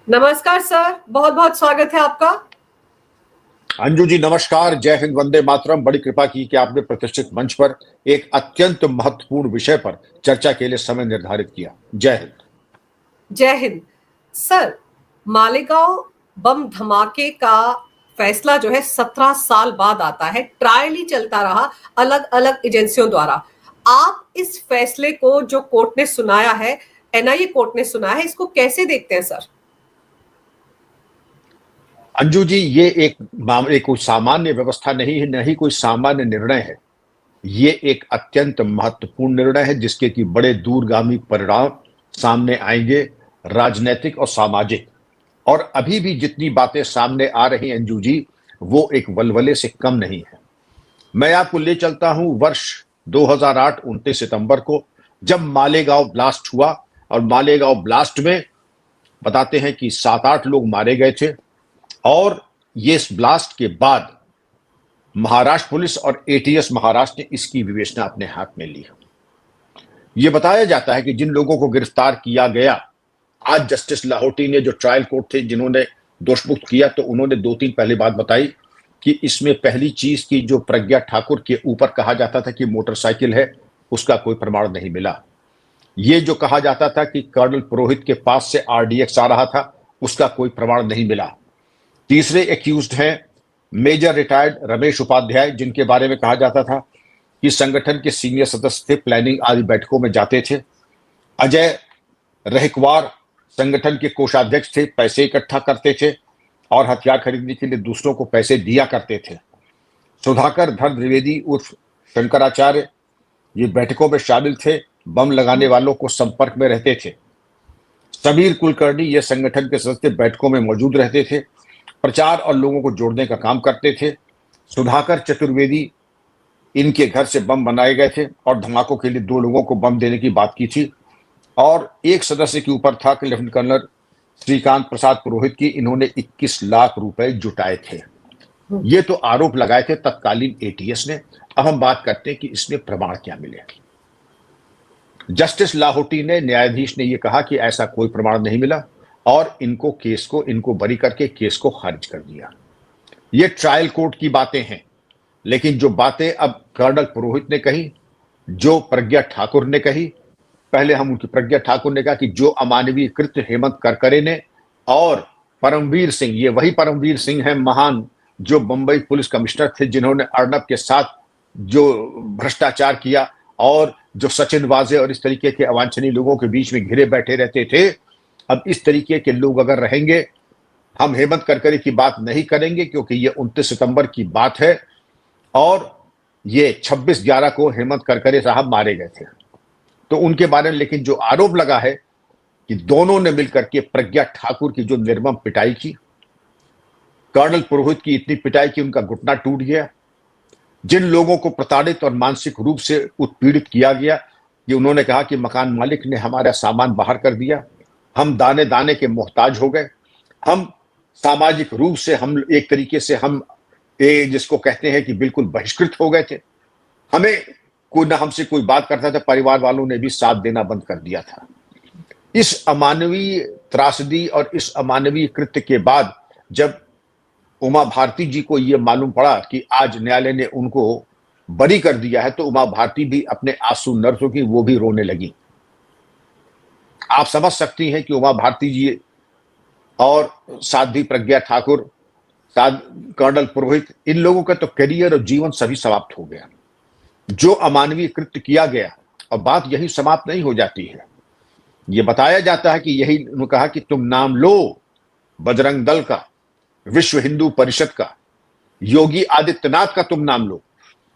नमस्कार सर, बहुत बहुत स्वागत है आपका। अंजू जी नमस्कार। जय हिंद, वंदे मातरम। बड़ी कृपा की कि आपने प्रतिष्ठित मंच पर एक अत्यंत महत्वपूर्ण विषय पर चर्चा के लिए समय निर्धारित किया। जय हिंद। जय हिंद। सर, मालेगांव बम धमाके का फैसला जो है 17 साल बाद आता है। ट्रायल ही चलता रहा अलग अलग एजेंसियों द्वारा। आप इस फैसले को जो कोर्ट ने सुनाया है, एनआईए कोर्ट ने सुनाया है, इसको कैसे देखते हैं सर? अंजू जी, ये एक मामले कोई सामान्य व्यवस्था नहीं है, नहीं कोई सामान्य निर्णय है। ये एक अत्यंत महत्वपूर्ण निर्णय है जिसके कि बड़े दूरगामी परिणाम सामने आएंगे, राजनीतिक और सामाजिक। और अभी भी जितनी बातें सामने आ रही हैं अंजू जी, वो एक वलवले से कम नहीं है। मैं आपको ले चलता हूं वर्ष 2008 29 सितंबर को, जब मालेगांव ब्लास्ट हुआ। और मालेगांव ब्लास्ट में बताते हैं कि 7-8 लोग मारे गए थे। और ये इस ब्लास्ट के बाद महाराष्ट्र पुलिस और एटीएस महाराष्ट्र ने इसकी विवेचना अपने हाथ में ली। ये बताया जाता है कि जिन लोगों को गिरफ्तार किया गया, आज जस्टिस लाहौटी ने, जो ट्रायल कोर्ट थे जिन्होंने दोषमुक्त किया, तो उन्होंने 2-3 पहले बात बताई कि इसमें पहली चीज की जो प्रज्ञा ठाकुर के ऊपर कहा जाता था कि मोटरसाइकिल है, उसका कोई प्रमाण नहीं मिला। ये जो कहा जाता था कि कर्नल पुरोहित के पास से आरडीएक्स आ रहा था, उसका कोई प्रमाण नहीं मिला। तीसरे एक्यूज्ड हैं मेजर रिटायर्ड रमेश उपाध्याय, जिनके बारे में कहा जाता था कि संगठन के सीनियर सदस्य थे, प्लानिंग आदि बैठकों में जाते थे। अजय रहकवार संगठन के कोषाध्यक्ष थे, पैसे इकट्ठा करते थे और हथियार खरीदने के लिए दूसरों को पैसे दिया करते थे। सुधाकर धर द्विवेदी उर्फ शंकराचार्य, ये बैठकों में शामिल थे, बम लगाने वालों को संपर्क में रहते थे। समीर कुलकर्णी, ये संगठन के सदस्य, बैठकों में मौजूद रहते थे, प्रचार और लोगों को जोड़ने का काम करते थे। सुधाकर चतुर्वेदी, इनके घर से बम बनाए गए थे और धमाकों के लिए 2 लोगों को बम देने की बात की थी। और एक सदस्य के ऊपर था कि लेफ्टिनेंट कर्नल श्रीकांत प्रसाद पुरोहित की, इन्होंने 21 लाख रुपए जुटाए थे। ये तो आरोप लगाए थे तत्कालीन एटीएस ने। अब हम बात करते हैं कि इसमें प्रमाण क्या मिले। जस्टिस लाहौटी ने, न्यायाधीश ने यह कहा कि ऐसा कोई प्रमाण नहीं मिला और इनको बरी करके केस को खारिज कर दिया। ये ट्रायल कोर्ट की बातें हैं, लेकिन जो बातें अब कर्नल पुरोहित ने कही, जो प्रज्ञा ठाकुर ने कही, पहले हम उनकी प्रज्ञा ठाकुर ने कहा कि जो अमानवीय कृत्य हेमंत करकरे ने और परमवीर सिंह, ये वही परमवीर सिंह है महान, जो बंबई पुलिस कमिश्नर थे, जिन्होंने अर्नब के साथ जो भ्रष्टाचार किया और जो सचिन वाजे और इस तरीके के अवांछनीय लोगों के बीच में घिरे बैठे रहते थे। अब इस तरीके के लोग अगर रहेंगे, हम हेमंत करकरे की बात नहीं करेंगे क्योंकि ये 29 सितंबर की बात है और ये 26/11 को हेमंत करकरे साहब मारे गए थे, तो उनके बारे में। लेकिन जो आरोप लगा है कि दोनों ने मिलकर के प्रज्ञा ठाकुर की जो निर्मम पिटाई की, कर्नल पुरोहित की इतनी पिटाई की उनका घुटना टूट गया, जिन लोगों को प्रताड़ित और मानसिक रूप से उत्पीड़ित किया गया, कि उन्होंने कहा कि मकान मालिक ने हमारा सामान बाहर कर दिया, हम दाने दाने के मोहताज हो गए, हम सामाजिक रूप से, हम एक तरीके से हम जिसको कहते हैं कि बिल्कुल बहिष्कृत हो गए थे। हमें कोई ना हमसे कोई बात करता था, परिवार वालों ने भी साथ देना बंद कर दिया था। इस अमानवीय त्रासदी और इस अमानवीय कृत्य के बाद जब उमा भारती जी को यह मालूम पड़ा कि आज न्यायालय ने उनको बरी कर दिया है, तो उमा भारती भी अपने आंसू न रुकी, वो भी रोने लगी। आप समझ सकती हैं कि उमा भारती जी और साध्वी प्रज्ञा ठाकुर, कर्नल पुरोहित, इन लोगों का तो करियर और जीवन सभी समाप्त हो गया। जो अमानवीय कृत्य किया गया, और बात यही समाप्त नहीं हो जाती है। यह बताया जाता है कि यही उन्होंने कहा कि तुम नाम लो बजरंग दल का, विश्व हिंदू परिषद का, योगी आदित्यनाथ का तुम नाम लो।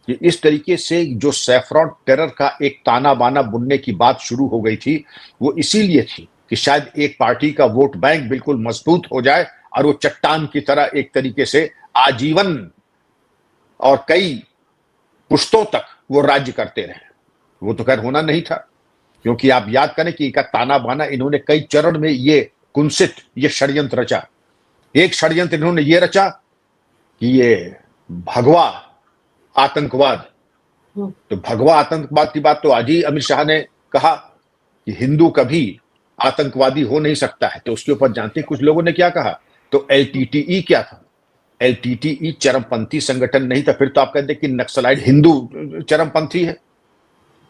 कि इस तरीके से जो सैफरॉन टेरर का एक ताना बाना बुनने की बात शुरू हो गई थी, वो इसीलिए थी कि शायद एक पार्टी का वोट बैंक बिल्कुल मजबूत हो जाए और वो चट्टान की तरह एक तरीके से आजीवन और कई पुश्तों तक वो राज्य करते रहे। वो तो खैर होना नहीं था, क्योंकि आप याद करें कि इनका ताना बाना इन्होंने कई चरण में ये कुंसित, ये षड्यंत्र रचा। एक षड्यंत्र इन्होंने ये रचा कि ये भगवा आतंकवाद, तो भगवा आतंकवाद की बात तो आज ही अमित शाह ने कहा कि हिंदू कभी आतंकवादी हो नहीं सकता है। तो उसके ऊपर जानते कुछ लोगों ने क्या कहा, तो एलटीटीई क्या था? एलटीटीई चरमपंथी संगठन नहीं था। फिर तो आप कहते कि नक्सलाइट हिंदू चरमपंथी है।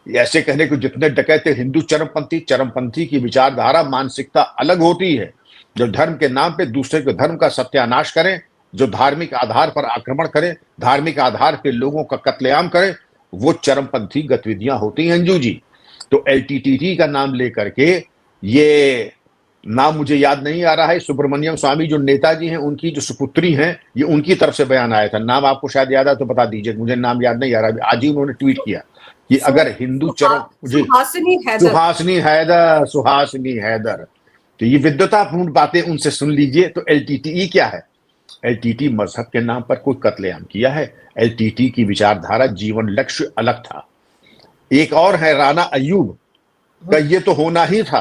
ऐसे कहने को जितने डकैत थे हिंदू चरमपंथी। चरमपंथी की विचारधारा मानसिकता अलग होती है, जो धर्म के नाम पे दूसरे के धर्म का सत्यानाश करें, जो धार्मिक आधार पर आक्रमण करें, धार्मिक आधार पे लोगों का कत्लेआम करें, वो चरमपंथी गतिविधियां होती हैं अंजू जी। तो एलटीटीई का नाम लेकर के, ये नाम मुझे याद नहीं आ रहा है, सुब्रमण्यम स्वामी जो नेताजी हैं उनकी जो सुपुत्री हैं, ये उनकी तरफ से बयान आया था। नाम आपको शायद याद है तो बता दीजिए, मुझे नाम याद नहीं आ रहा। आज ही उन्होंने ट्वीट किया कि अगर हिंदू चरम जी सुहासिनी हैदर, तो ये विद्वतापूर्ण बातें उनसे सुन लीजिए। तो एलटीटीई क्या है? एलटीटी मजहब के नाम पर कोई कत्लेआम किया है? एलटीटी की विचारधारा जीवन लक्ष्य अलग था। एक और है राणा अय्यूब का, ये तो होना ही था।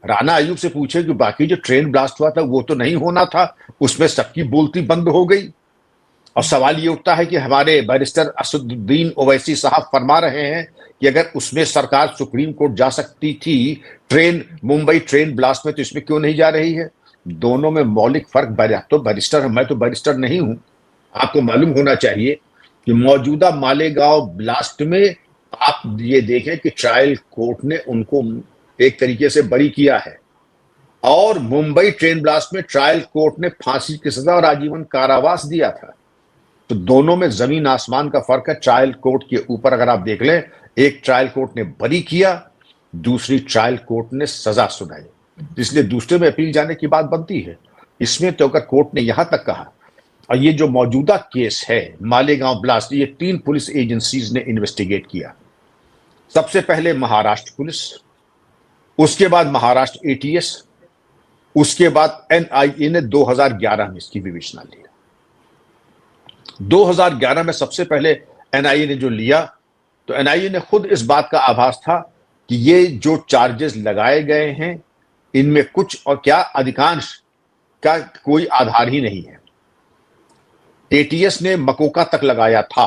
राणा अय्यूब से पूछे कि बाकी जो ट्रेन ब्लास्ट हुआ था वो तो नहीं होना था, उसमें सबकी बोलती बंद हो गई। और सवाल ये उठता है कि हमारे बैरिस्टर असदुद्दीन ओवैसी साहब फरमा रहे हैं कि अगर उसमें सरकार सुप्रीम कोर्ट जा सकती थी मुंबई ट्रेन ब्लास्ट में, तो इसमें क्यों नहीं जा रही है? दोनों में मौलिक फर्क। तो बैरिस्टर, मैं तो बैरिस्टर नहीं हूं, आपको मालूम होना चाहिए कि मौजूदा मालेगांव ब्लास्ट में आप ये देखें कि ट्रायल कोर्ट ने उनको एक तरीके से बरी किया है, और मुंबई ट्रेन ब्लास्ट में ट्रायल कोर्ट ने फांसी की सजा और आजीवन कारावास दिया था। तो दोनों में जमीन आसमान का फर्क है। ट्रायल कोर्ट के ऊपर अगर आप देख लें, एक ट्रायल कोर्ट ने बरी किया, दूसरी ट्रायल कोर्ट ने सजा सुनाई, इसलिए दूसरे में अपील जाने की बात बनती है। इसमें तो अगर कोर्ट ने यहां तक कहा, और ये जो मौजूदा केस है मालेगांव ब्लास्ट, ये 3 पुलिस एजेंसीज ने इन्वेस्टिगेट किया। सबसे पहले महाराष्ट्र पुलिस, उसके बाद महाराष्ट्र एटीएस, उसके बाद एनआईए ने 2011 में इसकी विवेचना ली। 2011 में सबसे पहले एनआईए ने जो लिया, तो एनआईए ने खुद इस बात का आभास था कि ये जो चार्जेस लगाए गए हैं इनमें कुछ और क्या अधिकांश का कोई आधार ही नहीं है। एटीएस ने मकोका तक लगाया था।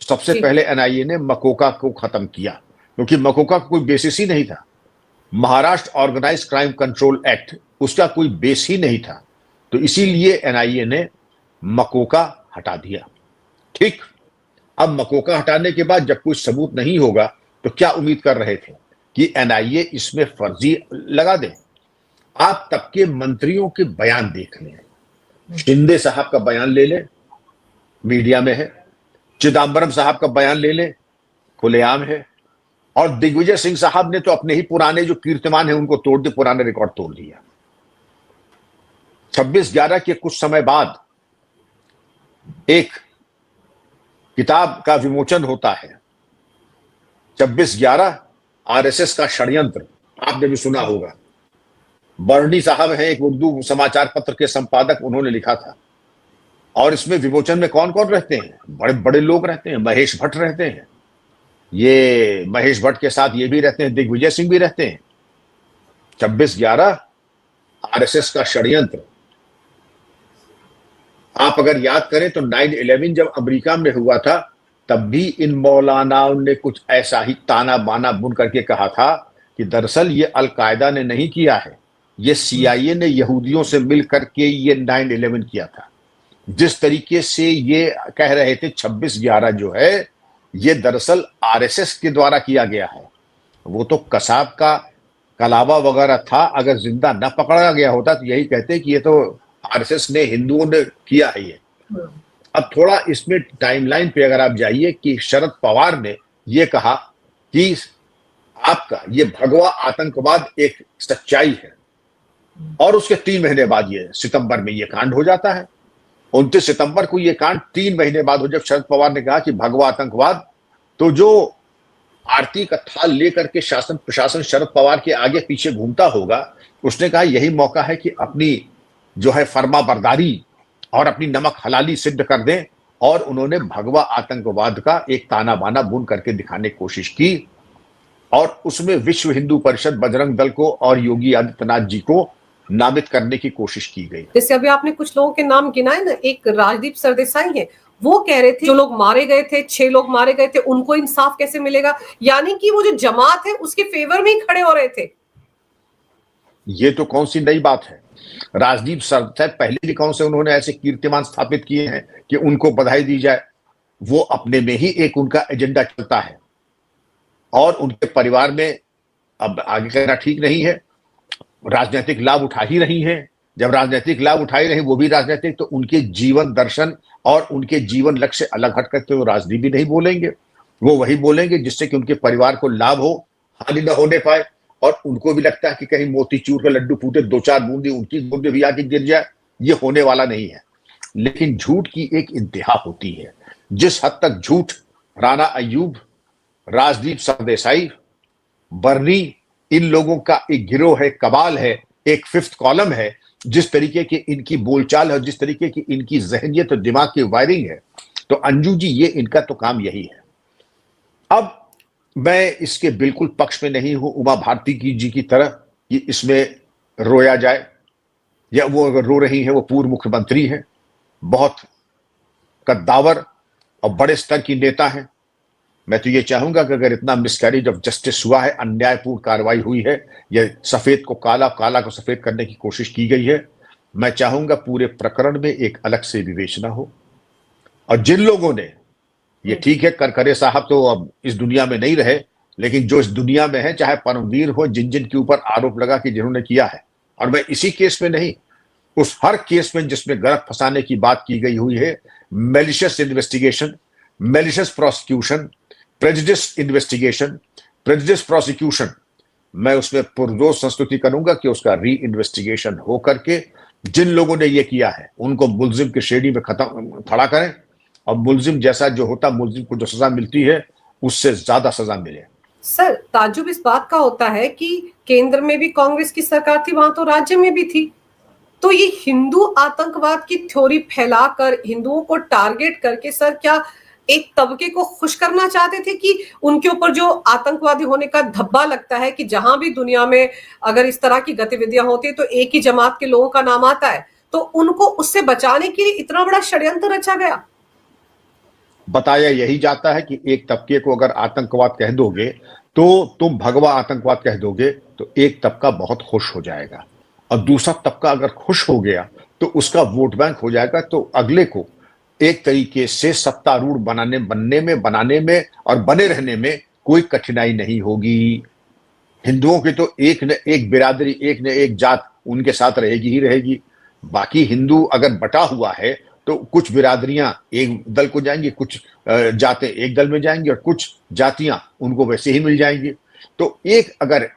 सबसे पहले एनआईए ने मकोका को खत्म किया, क्योंकि मकोका का कोई बेसिस ही नहीं था। Maharashtra organise crime control act, उसका कोई बेस ही नहीं था। तो इसीलिए एनआईए ने मकोका हटा दिया। ठीक, अब मकोका हटाने के बाद जब कोई सबूत नहीं होगा, तो क्या उम्मीद कर रहे थे कि एनआईए इसमें फर्जी लगा दे? आप तब के मंत्रियों के बयान देख लें। शिंदे साहब का बयान ले लें, मीडिया में है। चिदम्बरम साहब का बयान ले लें, खुलेआम है। और दिग्विजय सिंह साहब ने तो अपने ही पुराने जो कीर्तिमान है उनको तोड़ दिए, पुराने रिकॉर्ड तोड़ दिया। 26/11 के कुछ समय बाद एक किताब का विमोचन होता है, 26/11 आरएसएस का षड्यंत्र, आपने भी सुना होगा। बर्नी साहब हैं, एक उर्दू समाचार पत्र के संपादक, उन्होंने लिखा था। और इसमें विमोचन में कौन कौन रहते हैं? बड़े बड़े लोग रहते हैं। महेश भट्ट रहते हैं, ये महेश भट्ट के साथ ये भी रहते हैं, दिग्विजय सिंह भी रहते हैं। 26/11 आरएसएस का षड्यंत्र। आप अगर याद करें तो 9/11 जब अमेरिका में हुआ था, तब भी इन मौलानाओं ने कुछ ऐसा ही ताना बाना बुन करके कहा था कि दरअसल ये अलकायदा ने नहीं किया है, ये सीआईए ने यहूदियों से मिल करके ये 9/11 किया था। जिस तरीके से ये कह रहे थे 26/11 जो है ये दरअसल आरएसएस के द्वारा किया गया है। वो तो कसाब का कलावा वगैरह था, अगर जिंदा न पकड़ा गया होता तो यही कहते कि ये तो आरएसएस ने, हिंदुओं ने किया है ये। अब थोड़ा इसमें टाइमलाइन पे अगर आप जाइए कि शरद पवार ने ये कहा कि आपका ये भगवा आतंकवाद एक सच्चाई है, और उसके 3 महीने बाद ये सितंबर में ये कांड हो जाता है। 29 सितंबर को ये कांड 3 महीने बाद हो, जब शरद पवार ने कहा कि भगवा आतंकवाद, तो जो आरती का थाल लेकर के शासन प्रशासन शरद पवार के आगे पीछे घूमता होगा, उसने कहा यही मौका है कि अपनी जो है फर्मा बरदारी और अपनी नमक हलाली सिद्ध कर दें। और उन्होंने भगवा आतंकवाद का एक ताना बाना बुन करके दिखाने की कोशिश की, और उसमें विश्व हिंदू परिषद, बजरंग दल को और योगी आदित्यनाथ जी को नामित करने की कोशिश की गई। जैसे अभी आपने कुछ लोगों के नाम गिनाए ना, एक राजदीप सरदेसाई है, वो कह रहे थे जो लोग मारे गए थे, 6 लोग मारे गए थे, उनको इंसाफ कैसे मिलेगा? यानी कि वो जो जमात है उसके फेवर में ही खड़े हो रहे थे। ये तो कौन सी नई बात है। राजदीप सरदेसाई पहले भी कौन से उन्होंने ऐसे कीर्तिमान स्थापित किए हैं कि उनको बधाई दी जाए। वो अपने में ही एक उनका एजेंडा चलता है और उनके परिवार में अब आगे कहना ठीक नहीं है, राजनीतिक लाभ उठा ही रही हैं। जब राजनीतिक लाभ उठाई रही वो भी राजनीतिक, तो उनके जीवन दर्शन और उनके जीवन लक्ष्य अलग हट करके वो राजनीति भी नहीं बोलेंगे। वो वही बोलेंगे जिससे कि उनके परिवार को लाभ हो, हानि न होने पाए। और उनको भी लगता है कि कहीं मोतीचूर का लड्डू फूटे, दो चार बूंदी उनकी गोद में भी आके गिर जाए, ये होने वाला नहीं है। लेकिन झूठ की एक इंतहा होती है। जिस हद तक झूठ राणा अय्यूब, राजदीप सरदेसाई, बर्नी, इन लोगों का एक गिरोह है, कबाल है, एक फिफ्थ कॉलम है, जिस तरीके की इनकी बोलचाल है और जिस तरीके की इनकी जहनियत और दिमाग की वायरिंग है, तो अंजू जी ये इनका तो काम यही है। अब मैं इसके बिल्कुल पक्ष में नहीं हूं उमा भारती की जी की तरह कि इसमें रोया जाए, या वो अगर रो रही है वो पूर्व मुख्यमंत्री है, बहुत कद्दावर और बड़े स्तर की नेता है। मैं तो ये चाहूंगा कि अगर इतना मिसकैरेज ऑफ जस्टिस हुआ है, अन्यायपूर्ण कार्रवाई हुई है, या सफेद को काला, काला को सफेद करने की कोशिश की गई है, मैं चाहूंगा पूरे प्रकरण में एक अलग से विवेचना हो। और जिन लोगों ने, ये ठीक है करकरे साहब तो अब इस दुनिया में नहीं रहे, लेकिन जो इस दुनिया में है, चाहे परमवीर हो, जिन जिन के ऊपर आरोप लगा कि जिन्होंने किया है, और मैं इसी केस में नहीं, उस हर केस में जिसमें गलत फंसाने की बात की गई हुई है, malicious investigation, malicious prosecution, prejudice investigation, prejudice prosecution, मैं उसमें पुरजोर संस्तुति करूंगा कि उसका री इन्वेस्टिगेशन हो करके जिन लोगों ने ये किया है उनको मुल्जिम की श्रेणी में खत्म खड़ा करें, और मुल्जिम जैसा जो होता, मुल्जिम को जो सजा मिलती है उससे ज्यादा सजा मिले। सर, ताज्जुब इस बात का होता है कि केंद्र में भी कांग्रेस की सरकार थी, वहां तो राज्य में भी थी, तो ये हिंदू आतंकवाद की थ्योरी फैलाकर हिंदुओं को टारगेट करके सर क्या एक तबके को खुश करना चाहते थे कि उनके ऊपर जो आतंकवादी होने का धब्बा लगता है कि जहां भी दुनिया में अगर इस तरह की गतिविधियां होती है तो एक ही जमात के लोगों का नाम आता है, तो उनको उससे बचाने के लिए इतना बड़ा षड्यंत्र रचा गया। बताया यही जाता है कि एक तबके को अगर आतंकवाद कह दोगे तो तुम भगवा आतंकवाद कह दोगे तो एक तबका बहुत खुश हो जाएगा, और दूसरा तबका अगर खुश हो गया तो उसका वोट बैंक हो जाएगा, तो अगले को एक तरीके से सत्तारूढ़ बनाने में और बने रहने में कोई कठिनाई नहीं होगी। हिंदुओं की तो एक न एक बिरादरी, एक न एक जात उनके साथ रहेगी ही रहेगी। बाकी हिंदू अगर बटा हुआ है तो कुछ बिरादरियां एक दल को जाएंगी, कुछ जातें एक दल में जाएंगी, और कुछ जातियां उनको वैसे ही मिल जाएंगी। तो एक अगर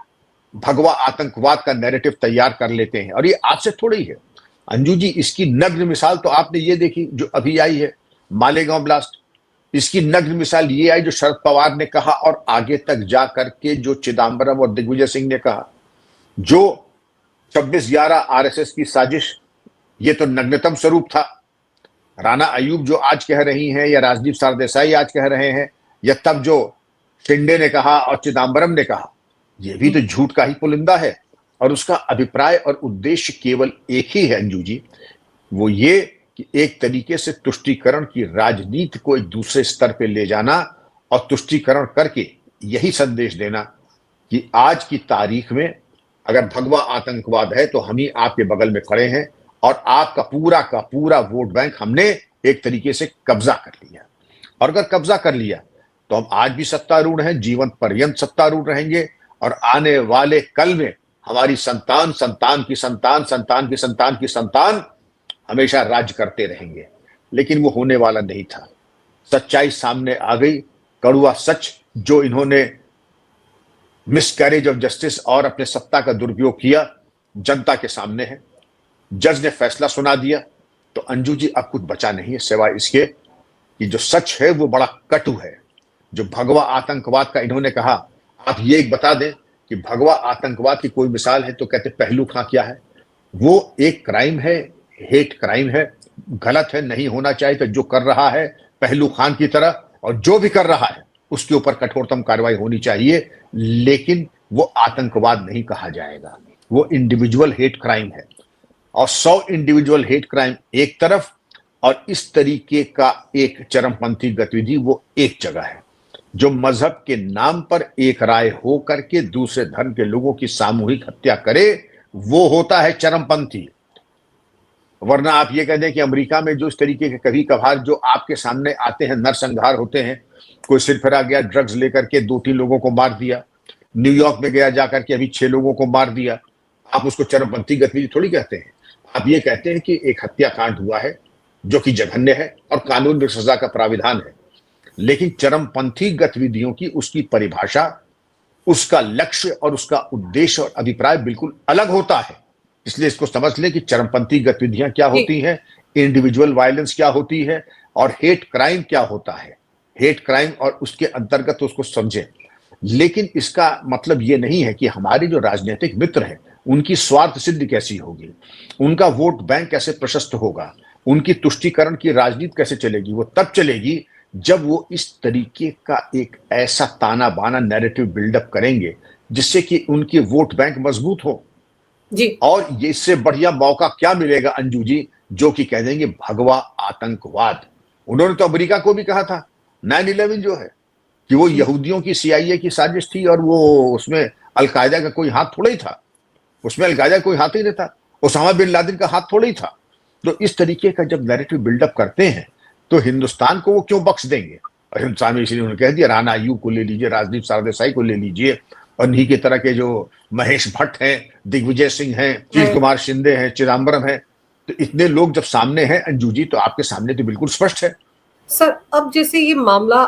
भगवा आतंकवाद का नैरेटिव तैयार कर लेते हैं, और ये आज से थोड़ी ही है अंजू जी, इसकी नग्न मिसाल तो आपने ये देखी जो अभी आई है, मालेगांव ब्लास्ट। इसकी नग्न मिसाल ये आई जो शरद पवार ने कहा, और आगे तक जा करके जो चिदम्बरम और दिग्विजय सिंह ने कहा, जो 26/11 आरएसएस की साजिश, ये तो नग्नतम स्वरूप था। राणा अय्यूब जो आज कह रही हैं, या राजदीप सरदेसाई आज कह रहे हैं, या तब जो शिंदे ने कहा और चिदम्बरम ने कहा, यह भी तो झूठ का ही पुलिंदा है। और उसका अभिप्राय और उद्देश्य केवल एक ही है अंजू जी, वो ये कि एक तरीके से तुष्टीकरण की राजनीति को एक दूसरे स्तर पे ले जाना, और तुष्टीकरण करके यही संदेश देना कि आज की तारीख में अगर भगवा आतंकवाद है तो हम ही आपके बगल में खड़े हैं, और आपका का पूरा वोट बैंक हमने एक तरीके से कब्जा कर लिया। और अगर कब्जा कर लिया तो हम आज भी सत्तारूढ़ हैं, जीवन पर्यंत सत्तारूढ़ रहेंगे, और आने वाले कल में हमारी संतान, संतान की संतान, संतान की संतान की संतान हमेशा राज्य करते रहेंगे। लेकिन वो होने वाला नहीं था। सच्चाई सामने आ गई, कड़वा सच जो इन्होंने मिसकैरेज ऑफ जस्टिस और अपने सत्ता का दुरुपयोग किया, जनता के सामने है। जज ने फैसला सुना दिया, तो अंजू जी अब कुछ बचा नहीं है सिवाय इसके कि जो सच है वो बड़ा कटु है। जो भगवा आतंकवाद का इन्होंने कहा, आप ये एक बता दें कि भगवा आतंकवाद की कोई मिसाल है तो कहते पहलू खां क्या है? वो एक क्राइम है, हेट क्राइम है, गलत है, नहीं होना चाहिए। तो जो कर रहा है पहलू खान की तरह, और जो भी कर रहा है उसके ऊपर कठोरतम कार्रवाई होनी चाहिए, लेकिन वो आतंकवाद नहीं कहा जाएगा, वो इंडिविजुअल हेट क्राइम है। और 100 इंडिविजुअल हेट क्राइम एक तरफ, और इस तरीके का एक चरमपंथी गतिविधि वो एक जगह है, जो मजहब के नाम पर एक राय हो करके दूसरे धर्म के लोगों की सामूहिक हत्या करे, वो होता है चरमपंथी। वरना आप ये कह दें कि अमेरिका में जो इस तरीके के कभी कभार जो आपके सामने आते हैं नरसंहार होते हैं, कोई सिर फिरा गया ड्रग्स लेकर के 2-3 लोगों को मार दिया, न्यूयॉर्क में गया जाकर के अभी 6 लोगों को मार दिया, आप उसको चरमपंथी गतिविधि थोड़ी कहते हैं। आप ये कहते हैं कि एक हत्याकांड हुआ है जो कि जघन्य है और कानून में सजा का प्राविधान है। लेकिन चरमपंथी गतिविधियों की उसकी परिभाषा, उसका लक्ष्य और उसका उद्देश्य और अभिप्राय बिल्कुल अलग होता है। इसलिए इसको समझ लें कि चरमपंथी गतिविधियां क्या होती हैं, इंडिविजुअल वायलेंस क्या होती है और हेट क्राइम क्या होता है। हेट क्राइम और उसके अंतर्गत उसको समझें। लेकिन इसका मतलब ये नहीं है कि हमारे जो राजनीतिक मित्र हैं उनकी स्वार्थ सिद्धि कैसी होगी, उनका वोट बैंक कैसे प्रशस्त होगा, उनकी तुष्टीकरण की राजनीति कैसे चलेगी। वो तब चलेगी जब वो इस तरीके का एक ऐसा ताना बाना नैरेटिव बिल्डअप करेंगे जिससे कि उनके वोट बैंक मजबूत हो जी। और ये इससे बढ़िया मौका क्या मिलेगा अंजू जी, जो कि कह देंगे भगवा आतंकवाद। उन्होंने तो अमेरिका को भी कहा था 9/11 जो है कि वो यहूदियों की CIA की साजिश थी और वो उसमें अलकायदा का कोई हाथ थोड़ा ही था, उसमें अलकायदा का कोई हाथ ही नहीं था, ओसामा बिन लादेन का हाथ थोड़ा ही था। तो इस तरीके का जब नैरेटिव बिल्डअप करते हैं तो हिंदुस्तान को वो क्यों बख्श देंगे। और हिंदुस्तान में इसलिए उन्होंने कह दिया राणा अय्यूब को ले लीजिए, राजदीप सरदेसाई को ले लीजिए और इन्हीं की तरह के जो महेश भट्ट हैं, दिग्विजय सिंह हैं, अजीत कुमार शिंदे हैं, चिदम्बरम हैं। तो इतने लोग जब सामने हैं अंजू जी, तो आपके सामने तो बिल्कुल स्पष्ट है। सर अब जैसे ये मामला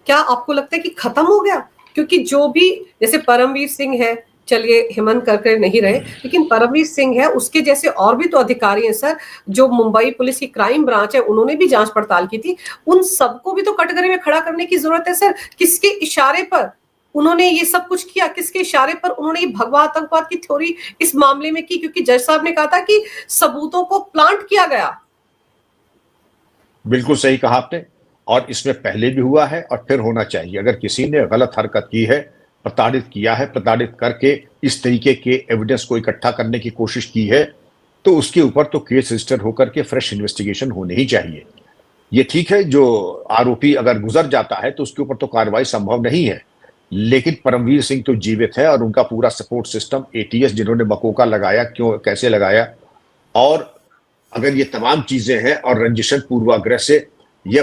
क्या आपको लगता है कि खत्म हो गया? क्योंकि जो भी जैसे परमवीर सिंह है, चलिए हेमंत करके नहीं रहे, लेकिन परमवीर सिंह है, उसके जैसे और भी तो अधिकारी हैं सर, जो मुंबई पुलिस की क्राइम ब्रांच है, उन्होंने भी जांच पड़ताल की थी। उन सबको भी तो कटघरे में खड़ा करने की जरूरत है सर। किसके इशारे पर उन्होंने ये सब कुछ किया, किसके इशारे पर उन्होंने ये भगवा आतंकवाद की थ्योरी इस मामले में की? क्योंकि जज साहब ने कहा था कि सबूतों को प्लांट किया गया। बिल्कुल सही कहा आपने, और इसमें पहले भी हुआ है और फिर होना चाहिए। अगर किसी ने गलत हरकत की है, प्रताड़ित किया है, प्रताड़ित करके इस तरीके के एविडेंस को इकट्ठा करने की कोशिश की है, तो उसके ऊपर तो केस रजिस्टर होकर के फ्रेश इन्वेस्टिगेशन होनी ही चाहिए। ये ठीक है, जो आरोपी अगर गुजर जाता है तो उसके ऊपर तो कार्रवाई संभव नहीं है, लेकिन परमवीर सिंह तो जीवित है और उनका पूरा सपोर्ट सिस्टम ATS जिन्होंने मकोका लगाया, क्यों कैसे लगाया, और अगर ये तमाम चीजें हैं और रंजिशन पूर्वाग्रह से या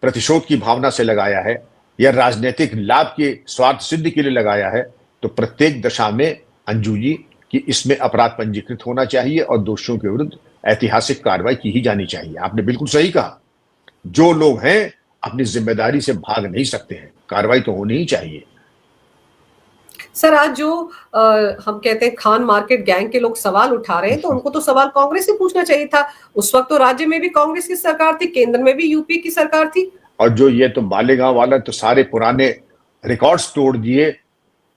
प्रतिशोध की भावना से लगाया है या राजनीतिक लाभ के स्वार्थ सिद्धि के लिए लगाया है, तो प्रत्येक दशा में अंजू जी कि इसमें अपराध पंजीकृत होना चाहिए और दोषियों के विरुद्ध ऐतिहासिक कार्रवाई की ही जानी चाहिए। आपने बिल्कुल सही कहा, जो लोग हैं अपनी जिम्मेदारी से भाग नहीं सकते हैं, कार्रवाई तो होनी ही चाहिए। सर आज जो हम कहते हैं खान मार्केट गैंग के लोग सवाल उठा रहे हैं, तो उनको तो सवाल कांग्रेस से पूछना चाहिए था। उस वक्त तो राज्य में भी कांग्रेस की सरकार थी, केंद्र में भी यूपी की सरकार थी। और जो ये तो मालेगांव वाला तो सारे पुराने रिकॉर्ड्स तोड़ दिए।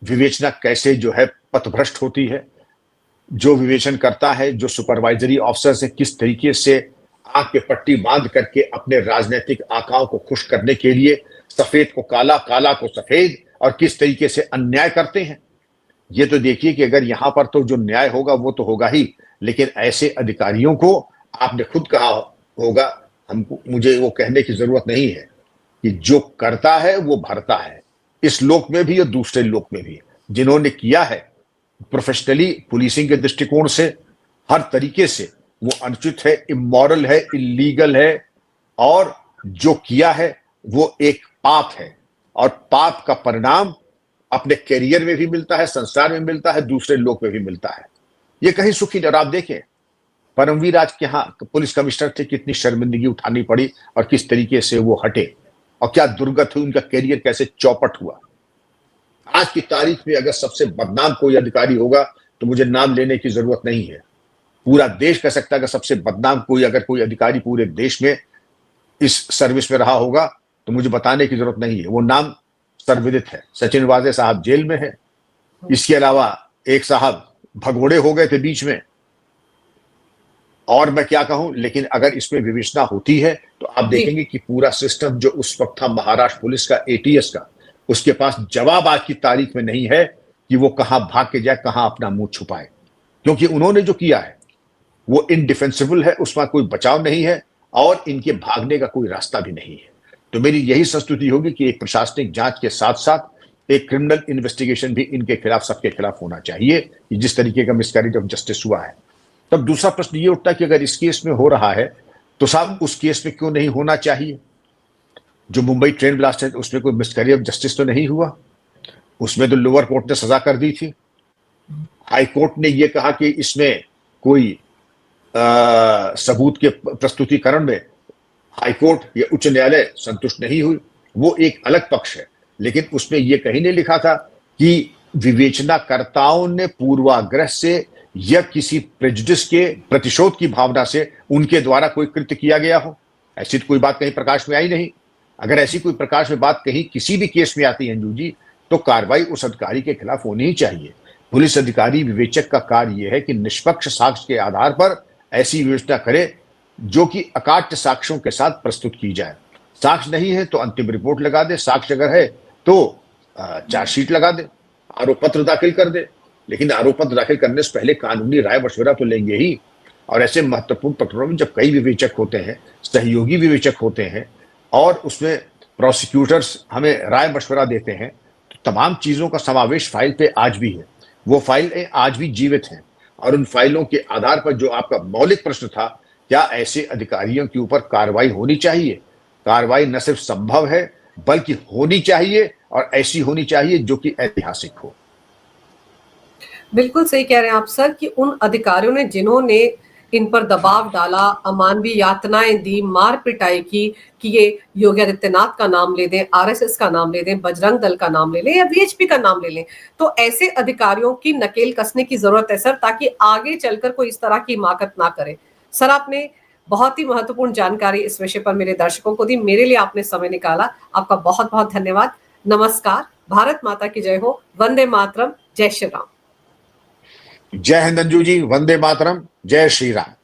विवेचना कैसे जो है पथभ्रष्ट होती है, जो विवेचन करता है, जो सुपरवाइजरी ऑफिसर से किस तरीके से आंख पे पट्टी बांध करके अपने राजनीतिक आकाओं को खुश करने के लिए सफेद को काला, काला को सफेद, और किस तरीके से अन्याय करते हैं। ये तो देखिए कि अगर यहां पर तो जो न्याय होगा वो तो होगा ही, लेकिन ऐसे अधिकारियों को आपने खुद कहा होगा, हमको मुझे वो कहने की जरूरत नहीं है कि जो करता है वो भरता है, इस लोक में भी और दूसरे लोक में भी। जिन्होंने किया है प्रोफेशनली पुलिसिंग के दृष्टिकोण से हर तरीके से वो अनुचित है, इमोरल है, इलीगल है, और जो किया है वो एक पाप है, और पाप का परिणाम अपने कैरियर में भी मिलता है, संसार में मिलता है, दूसरे लोक में भी मिलता है। ये कहीं सुखी नहीं। और आप देखें परमवीर आज के यहाँ पुलिस कमिश्नर थे, कितनी शर्मिंदगी उठानी पड़ी और किस तरीके से वो हटे, और क्या दुर्गत हुई, उनका कैरियर कैसे चौपट हुआ। आज की तारीख में अगर सबसे बदनाम कोई अधिकारी होगा तो मुझे नाम लेने की जरूरत नहीं है, पूरा देश कह सकता है कि सबसे बदनाम कोई अगर कोई अधिकारी पूरे देश में इस सर्विस में रहा होगा तो मुझे बताने की जरूरत नहीं है, वो नाम सर्वविदित है। सचिन वाजे साहब जेल में है, इसके अलावा एक साहब भगोड़े हो गए थे बीच में, और मैं क्या कहूं। लेकिन अगर इसमें विवेचना होती है तो आप देखेंगे कि पूरा सिस्टम जो उस वक्त था महाराष्ट्र पुलिस का, ATS का, उसके पास जवाब आज की तारीख में नहीं है कि वो कहां भाग के जाए, कहां अपना मुंह छुपाए, क्योंकि उन्होंने जो किया है वो इनडिफेंसिबल है, उसमें कोई बचाव नहीं है और इनके भागने का कोई रास्ता भी नहीं है। तो मेरी यही संस्तुति होगी कि एक प्रशासनिक जांच के साथ साथ एक क्रिमिनल इन्वेस्टिगेशन भी इनके खिलाफ, सबके खिलाफ होना चाहिए कि जिस तरीके का मिसकैरेज ऑफ जस्टिस हुआ है। तब दूसरा प्रश्न ये उठता है कि अगर इस केस में हो रहा है तो साहब उस केस में क्यों नहीं होना चाहिए? जो मुंबई ट्रेन ब्लास्ट है उसमें कोई मिसकैरेज ऑफ जस्टिस तो नहीं हुआ, उसमें तो लोअर कोर्ट ने सजा कर दी थी। हाई कोर्ट ने यह कहा कि इसमें कोई सबूत के प्रस्तुतिकरण में हाई कोर्ट या उच्च न्यायालय संतुष्ट नहीं हुई, वो एक अलग पक्ष है। लेकिन उसमें यह कहीं नहीं लिखा था कि विवेचनाकर्ताओं ने पूर्वाग्रह से या किसी प्रेजुडिस के प्रतिशोध की भावना से उनके द्वारा कोई कृत्य किया गया हो। ऐसी तो कोई बात कहीं प्रकाश में आई नहीं। अगर ऐसी कोई प्रकाश में बात कहीं किसी भी केस में आती है अंजू जी, तो कार्रवाई उस अधिकारी के खिलाफ होनी ही चाहिए। पुलिस अधिकारी विवेचक का कार्य यह है कि निष्पक्ष साक्ष्य के आधार पर ऐसी विवेचना करे जो कि अकाट्य साक्ष्यों के साथ प्रस्तुत की जाए। साक्ष्य नहीं है तो अंतिम रिपोर्ट लगा दे, साक्ष्य अगर है तो चार्जशीट लगा दे, आरोप पत्र दाखिल कर दे। लेकिन आरोप पत्र दाखिल करने से पहले कानूनी राय मशवरा तो लेंगे ही। और ऐसे महत्वपूर्ण प्रकरणों में जब कई विवेचक होते हैं, सहयोगी विवेचक होते हैं और उसमें प्रोसिक्यूटर्स हमें राय मशवरा देते हैं, तो तमाम चीजों का समावेश फाइल पे आज भी है। वो फाइलें आज भी जीवित हैं और उन फाइलों के आधार पर जो आपका मौलिक प्रश्न था, क्या ऐसे अधिकारियों के ऊपर कार्रवाई होनी चाहिए? कार्रवाई न सिर्फ संभव है बल्कि होनी चाहिए, और ऐसी होनी चाहिए जो कि ऐतिहासिक हो। बिल्कुल सही कह रहे हैं आप सर कि उन अधिकारियों ने जिन्होंने इन पर दबाव डाला, अमानवीय यातनाएं दी, मार पिटाई की कि ये योगी आदित्यनाथ का नाम ले दें, आरएसएस का नाम ले दें, बजरंग दल का नाम ले लें या वीएचपी का नाम ले लें, तो ऐसे अधिकारियों की नकेल कसने की जरूरत है सर, ताकि आगे चलकर कोई इस तरह की हिमाकत ना करे। सर आपने बहुत ही महत्वपूर्ण जानकारी इस विषय पर मेरे दर्शकों को दी, मेरे लिए आपने समय निकाला, आपका बहुत बहुत धन्यवाद। नमस्कार, भारत माता की जय हो, वंदे मातरम, जय श्री राम। जय हिंद अंजू जी, वंदे मातरम, जय श्री राम।